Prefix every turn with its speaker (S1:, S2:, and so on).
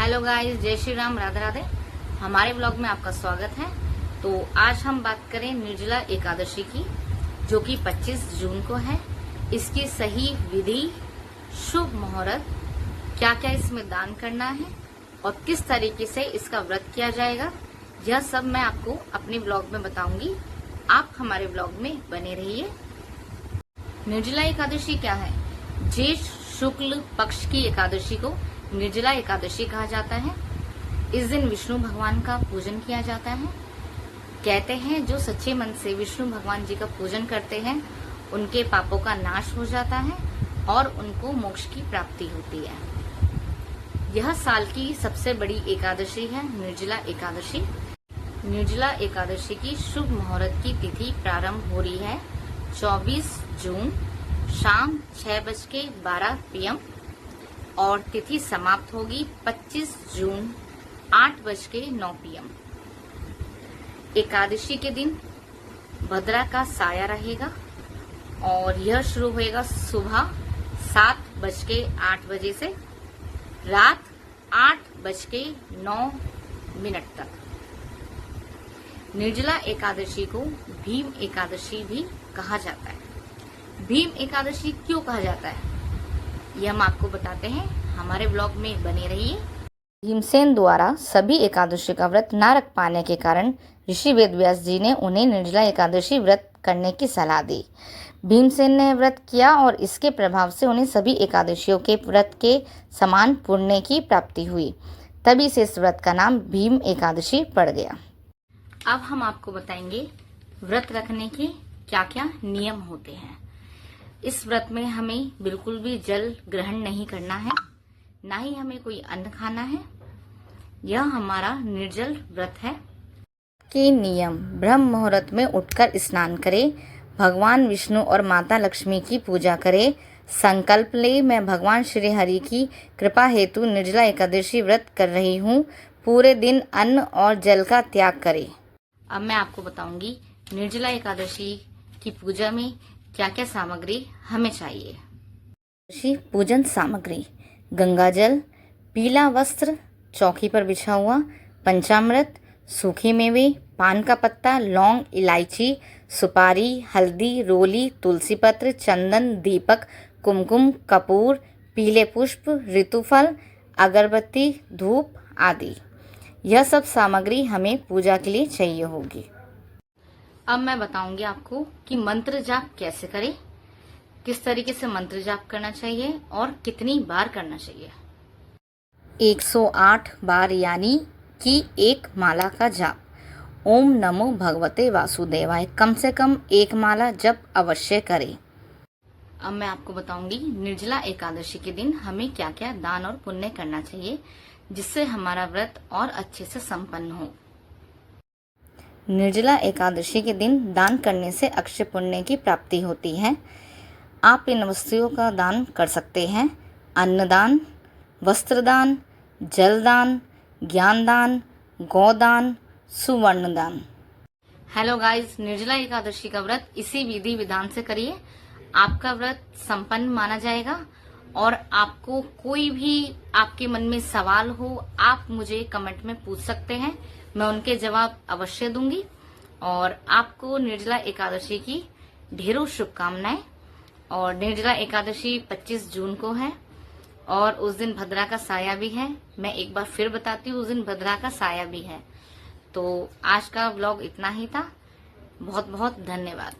S1: Hello guys, जय श्री राम, राधे राधे। हमारे blog में आपका स्वागत है। तो आज हम बात करें निर्जला एकादशी की, जो कि 25 जून को है। इसकी सही विधि, शुभ मुहूर्त, क्या क्या इसमें दान करना है और किस तरीके से इसका व्रत किया जाएगा, यह सब मैं आपको अपने ब्लॉग में बताऊंगी। आप हमारे ब्लॉग में बने रहिए। निर्जला एकादशी क्या है? ज्येष्ठ शुक्ल पक्ष की एकादशी को निर्जला एकादशी कहा जाता है। इस दिन विष्णु भगवान का पूजन किया जाता है। कहते हैं जो सच्चे मन से विष्णु भगवान जी का पूजन करते हैं उनके पापों का नाश हो जाता है और उनको मोक्ष की प्राप्ति होती है। यह साल की सबसे बड़ी एकादशी है निर्जला एकादशी। निर्जला एकादशी की शुभ मुहूर्त की तिथि प्रारंभ हो रही है 24 जून शाम 6:12 PM और तिथि समाप्त होगी 25 जून 8:09 PM। एकादशी के दिन भद्रा का साया रहेगा और यह शुरू होएगा सुबह 7:08 से रात 8:09 तक। निर्जला एकादशी को भीम एकादशी भी कहा जाता है। भीम एकादशी क्यों कहा जाता है, ये हम आपको बताते हैं। हमारे ब्लॉग में बने रहिए। भीमसेन द्वारा सभी एकादशी का व्रत न रख पाने के कारण ऋषि वेदव्यास जी ने उन्हें निर्जला एकादशी व्रत करने की सलाह दी। भीमसेन ने व्रत किया और इसके प्रभाव से उन्हें सभी एकादशियों के व्रत के समान पुण्य की प्राप्ति हुई। तभी से इस व्रत का नाम भीम एकादशी पड़ गया। अब हम आपको बताएंगे व्रत रखने के क्या क्या नियम होते हैं। इस व्रत में हमें बिल्कुल भी जल ग्रहण नहीं करना है, ना ही हमें कोई अन्न खाना है। यह हमारा निर्जल व्रत है। के नियम: ब्रह्म मुहूर्त में उठकर स्नान करें, भगवान विष्णु और माता लक्ष्मी की पूजा करें, संकल्प ले मैं भगवान श्री हरि की कृपा हेतु निर्जला एकादशी व्रत कर रही हूँ, पूरे दिन अन्न और जल का त्याग करें। अब मैं आपको बताऊंगी निर्जला एकादशी की पूजा में क्या क्या सामग्री हमें चाहिए। पूजन सामग्री: गंगाजल, पीला वस्त्र, चौकी पर बिछा हुआ, पंचामृत, सूखे मेवे, पान का पत्ता, लौंग, इलायची, सुपारी, हल्दी, रोली, तुलसी पत्र, चंदन, दीपक, कुमकुम, कपूर, पीले पुष्प, ऋतुफल, अगरबत्ती, धूप आदि। यह सब सामग्री हमें पूजा के लिए चाहिए होगी। अब मैं बताऊंगी आपको कि मंत्र जाप कैसे करें, किस तरीके से मंत्र जाप करना चाहिए और कितनी बार करना चाहिए। 108 बार यानी कि एक माला का जाप। ओम नमो भगवते वासुदेवाय कम से कम एक माला जप अवश्य करें। अब मैं आपको बताऊंगी निर्जला एकादशी के दिन हमें क्या क्या दान और पुण्य करना चाहिए, जिससे हमारा व्रत और अच्छे से संपन्न हो। निर्जला एकादशी के दिन दान करने से अक्षय पुण्य की प्राप्ति होती है। आप इन वस्तुओं का दान कर सकते हैं: अन्नदान, वस्त्रदान, जलदान, ज्ञानदान, गौदान, सुवर्णदान। हेलो गाइस, निर्जला एकादशी का व्रत इसी विधि विधान से करिए। आपका व्रत संपन्न माना जाएगा और आपको कोई भी आपके मन में सवाल हो, आप मुझे कमेंट में पूछ सकते हैं, मैं उनके जवाब अवश्य दूंगी। और आपको निर्जला एकादशी की ढेरों शुभकामनाएं। और निर्जला एकादशी 25 जून को है और उस दिन भद्रा का साया भी है। मैं एक बार फिर बताती हूँ, उस दिन भद्रा का साया भी है। तो आज का व्लॉग इतना ही था। बहुत बहुत धन्यवाद।